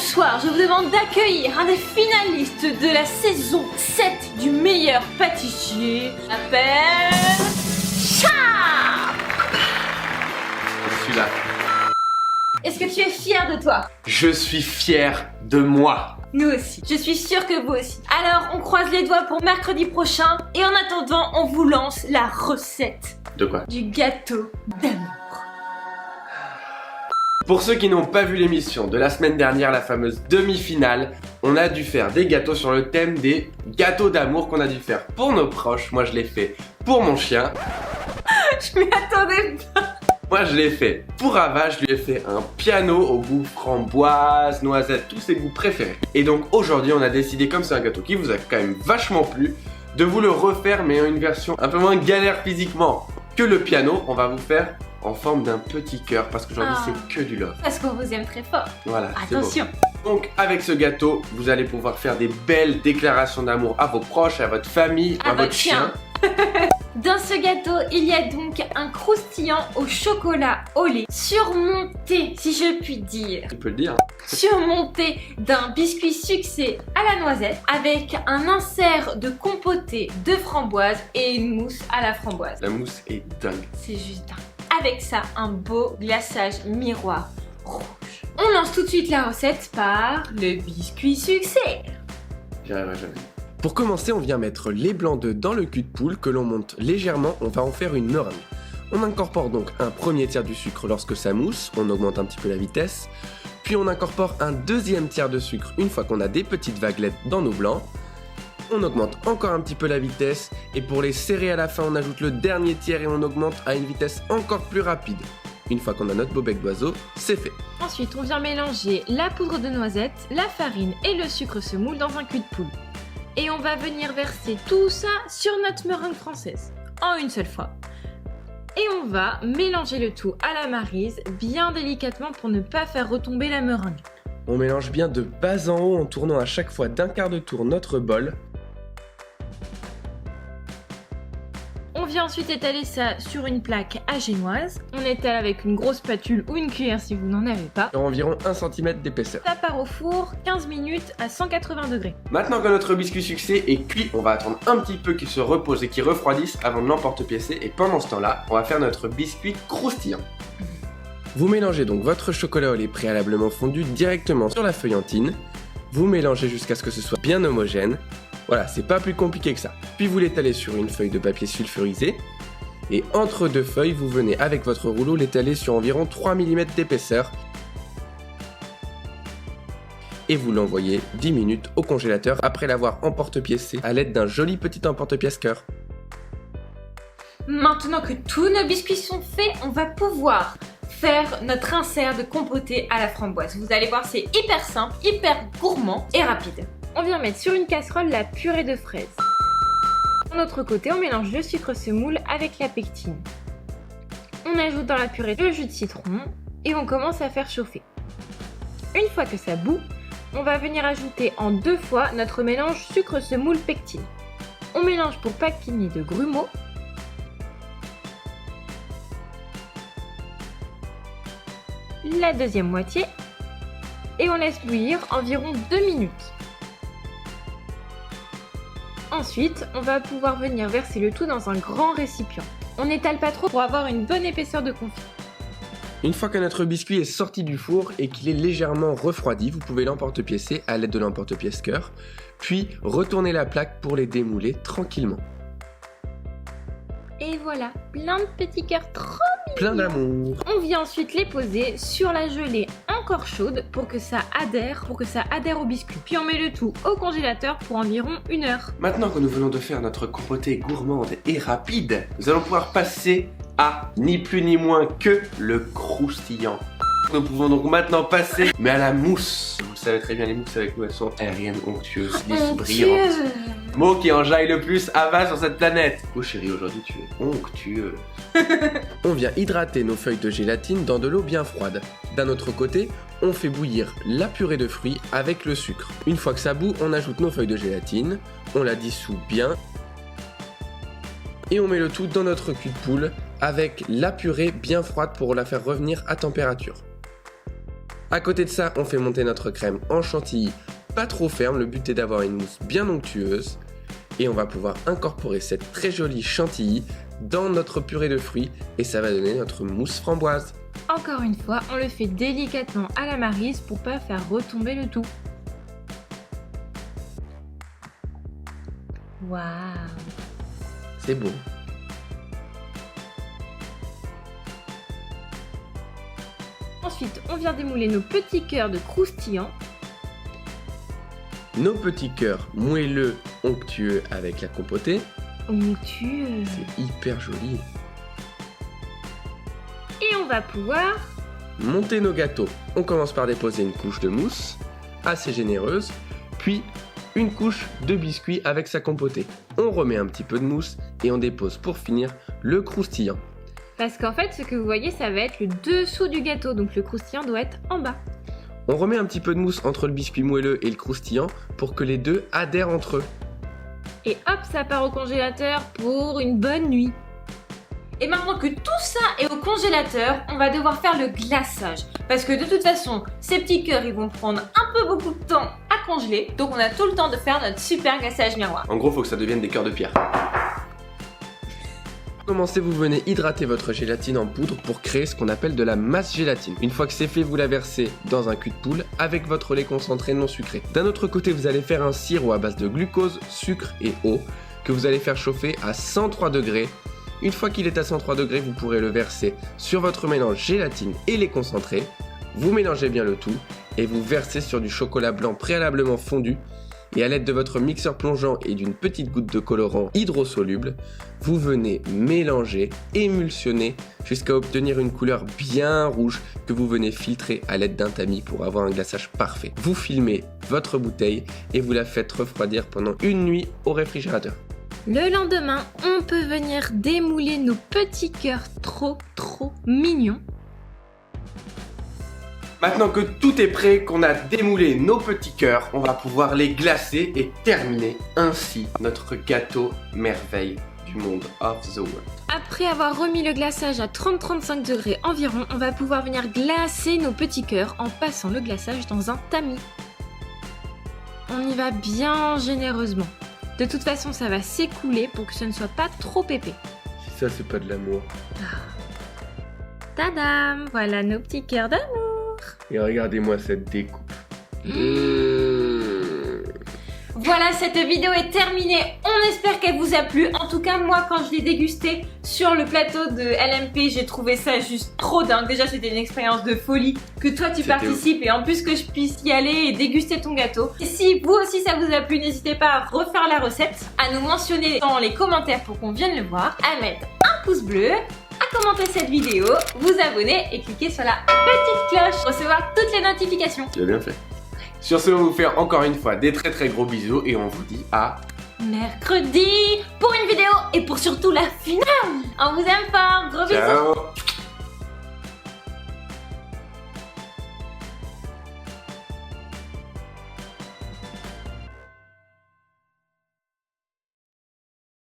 Bonsoir, je vous demande d'accueillir un des finalistes de la saison 7 du meilleur pâtissier. Appelle Charles. Je suis là. Est-ce que tu es fier de toi? Je suis fier de moi. Nous aussi. Je suis sûre que vous aussi. Alors, on croise les doigts pour mercredi prochain. Et en attendant, on vous lance la recette. De quoi? Du gâteau d'amour. Pour ceux qui n'ont pas vu l'émission de la semaine dernière, la fameuse demi-finale, on a dû faire des gâteaux sur le thème des gâteaux d'amour qu'on a dû faire pour nos proches. Moi, je l'ai fait pour mon chien. Je m'y attendais pas. Moi, je l'ai fait pour Ava. Je lui ai fait un piano au goût framboise, noisette, tous ses goûts préférés. Et donc, aujourd'hui, on a décidé, comme c'est un gâteau qui vous a quand même vachement plu, de vous le refaire, mais en une version un peu moins galère physiquement que le piano. On va vous faire en forme d'un petit cœur, parce qu'aujourd'hui c'est que du love. Parce qu'on vous aime très fort. Voilà, attention. Donc avec ce gâteau, vous allez pouvoir faire des belles déclarations d'amour à vos proches, à votre famille, à votre chien. Dans ce gâteau, il y a donc un croustillant au chocolat au lait, surmonté, si je puis dire. Tu peux le dire. Surmonté d'un biscuit sucré à la noisette, avec un insert de compoté de framboise et une mousse à la framboise. La mousse est dingue. C'est juste dingue. Avec ça, un beau glaçage miroir rouge. On lance tout de suite la recette par le biscuit sucré. J'y arriverai jamais. Pour commencer, on vient mettre les blancs d'œufs dans le cul de poule que l'on monte légèrement, on va en faire une meringue. On incorpore donc un premier tiers du sucre lorsque ça mousse, on augmente un petit peu la vitesse, puis on incorpore un deuxième tiers de sucre une fois qu'on a des petites vaguelettes dans nos blancs. On augmente encore un petit peu la vitesse et pour les serrer à la fin, on ajoute le dernier tiers et on augmente à une vitesse encore plus rapide. Une fois qu'on a notre beau bec d'oiseau, c'est fait. Ensuite, on vient mélanger la poudre de noisette, la farine et le sucre semoule dans un cul de poule. Et on va venir verser tout ça sur notre meringue française, en une seule fois. Et on va mélanger le tout à la maryse, bien délicatement pour ne pas faire retomber la meringue. On mélange bien de bas en haut en tournant à chaque fois d'un quart de tour notre bol. On vient ensuite étaler ça sur une plaque à génoise. On étale avec une grosse spatule ou une cuillère si vous n'en avez pas. Sur environ 1 cm d'épaisseur. Ça part au four 15 minutes à 180 degrés. Maintenant que notre biscuit sucré est cuit, on va attendre un petit peu qu'il se repose et qu'il refroidisse avant de l'emporte-piécer. Et pendant ce temps-là, on va faire notre biscuit croustillant. Vous mélangez donc votre chocolat au lait préalablement fondu directement sur la feuillantine. Vous mélangez jusqu'à ce que ce soit bien homogène. Voilà, c'est pas plus compliqué que ça. Puis vous l'étalez sur une feuille de papier sulfurisé. Et entre deux feuilles, vous venez avec votre rouleau l'étaler sur environ 3 mm d'épaisseur. Et vous l'envoyez 10 minutes au congélateur après l'avoir emporte-piécé à l'aide d'un joli petit emporte-pièce cœur. Maintenant que tous nos biscuits sont faits, on va pouvoir faire notre insert de compoté à la framboise. Vous allez voir, c'est hyper simple, hyper gourmand et rapide. On vient mettre sur une casserole la purée de fraises. De l'autre côté, on mélange le sucre semoule avec la pectine. On ajoute dans la purée le jus de citron et on commence à faire chauffer. Une fois que ça bout, on va venir ajouter en 2 fois notre mélange sucre semoule pectine. On mélange pour pas qu'il n'y ait de grumeaux. La deuxième moitié et on laisse bouillir environ 2 minutes. Ensuite, on va pouvoir venir verser le tout dans un grand récipient. On n'étale pas trop pour avoir une bonne épaisseur de confit. Une fois que notre biscuit est sorti du four et qu'il est légèrement refroidi, vous pouvez l'emporte-piécer à l'aide de l'emporte-pièce cœur, puis retourner la plaque pour les démouler tranquillement. Et voilà, plein de petits cœurs trop Plein d'amour. On vient ensuite les poser sur la gelée encore chaude pour que ça adhère au biscuit. Puis on met le tout au congélateur pour environ 1 heure. Maintenant que nous venons de faire notre compotée gourmande et rapide, nous allons pouvoir passer à ni plus ni moins que le croustillant. Nous pouvons donc maintenant passer, mais à la mousse. Vous le savez très bien, les mousses avec nous, elles sont aériennes, onctueuses, lisses, brillantes. Mot qui enjaille le plus Ava sur cette planète. Oh chérie, aujourd'hui tu es onctueux. On vient hydrater nos feuilles de gélatine dans de l'eau bien froide. D'un autre côté, on fait bouillir la purée de fruits avec le sucre. Une fois que ça bout, on ajoute nos feuilles de gélatine, on la dissout bien et on met le tout dans notre cul de poule avec la purée bien froide pour la faire revenir à température. À côté de ça, on fait monter notre crème en chantilly, pas trop ferme, le but est d'avoir une mousse bien onctueuse. Et on va pouvoir incorporer cette très jolie chantilly dans notre purée de fruits et ça va donner notre mousse framboise. Encore une fois, on le fait délicatement à la maryse pour pas faire retomber le tout. Waouh! C'est beau. Ensuite, on vient démouler nos petits cœurs de croustillants. Nos petits cœurs moelleux, onctueux avec la compotée. Onctueux. C'est hyper joli. Et on va pouvoir Monter nos gâteaux. On commence par déposer une couche de mousse, assez généreuse, puis une couche de biscuit avec sa compotée. On remet un petit peu de mousse et on dépose pour finir le croustillant. Parce qu'en fait, ce que vous voyez, ça va être le dessous du gâteau, donc le croustillant doit être en bas. On remet un petit peu de mousse entre le biscuit moelleux et le croustillant pour que les deux adhèrent entre eux. Et hop, ça part au congélateur pour une bonne nuit. Et maintenant que tout ça est au congélateur, on va devoir faire le glaçage. Parce que de toute façon, ces petits cœurs, ils vont prendre un peu beaucoup de temps à congeler. Donc on a tout le temps de faire notre super glaçage miroir. En gros, faut que ça devienne des cœurs de pierre. Pour commencer, vous venez hydrater votre gélatine en poudre pour créer ce qu'on appelle de la masse gélatine. Une fois que c'est fait, vous la versez dans un cul de poule avec votre lait concentré non sucré. D'un autre côté, vous allez faire un sirop à base de glucose, sucre et eau que vous allez faire chauffer à 103 degrés. Une fois qu'il est à 103 degrés, vous pourrez le verser sur votre mélange gélatine et lait concentré. Vous mélangez bien le tout et vous versez sur du chocolat blanc préalablement fondu. Et à l'aide de votre mixeur plongeant et d'une petite goutte de colorant hydrosoluble, vous venez mélanger, émulsionner jusqu'à obtenir une couleur bien rouge que vous venez filtrer à l'aide d'un tamis pour avoir un glaçage parfait. Vous filmez votre bouteille et vous la faites refroidir pendant une nuit au réfrigérateur. Le lendemain, on peut venir démouler nos petits cœurs trop mignons. Maintenant que tout est prêt, qu'on a démoulé nos petits cœurs, on va pouvoir les glacer et terminer ainsi notre gâteau merveille du monde of the world. Après avoir remis le glaçage à 30-35 degrés environ, on va pouvoir venir glacer nos petits cœurs en passant le glaçage dans un tamis. On y va bien généreusement. De toute façon, ça va s'écouler pour que ce ne soit pas trop épais. Si ça, c'est pas de l'amour. Tadam! Voilà nos petits cœurs d'amour. Et regardez-moi cette découpe. Voilà, cette vidéo est terminée. On espère qu'elle vous a plu. En tout cas, moi, quand je l'ai dégusté sur le plateau de LMP, j'ai trouvé ça juste trop dingue. Déjà, c'était une expérience de folie que toi, tu participes et en plus que je puisse y aller et déguster ton gâteau. Et si vous aussi, ça vous a plu, n'hésitez pas à refaire la recette, à nous mentionner dans les commentaires pour qu'on vienne le voir, à mettre un pouce bleu, à commenter cette vidéo, vous abonner et cliquer sur la petite cloche pour recevoir toutes les notifications. Tu as bien fait. Sur ce, on vous fait encore une fois des très gros bisous et on vous dit à mercredi pour une vidéo et pour surtout la finale. On vous aime fort, gros bisous. ciao.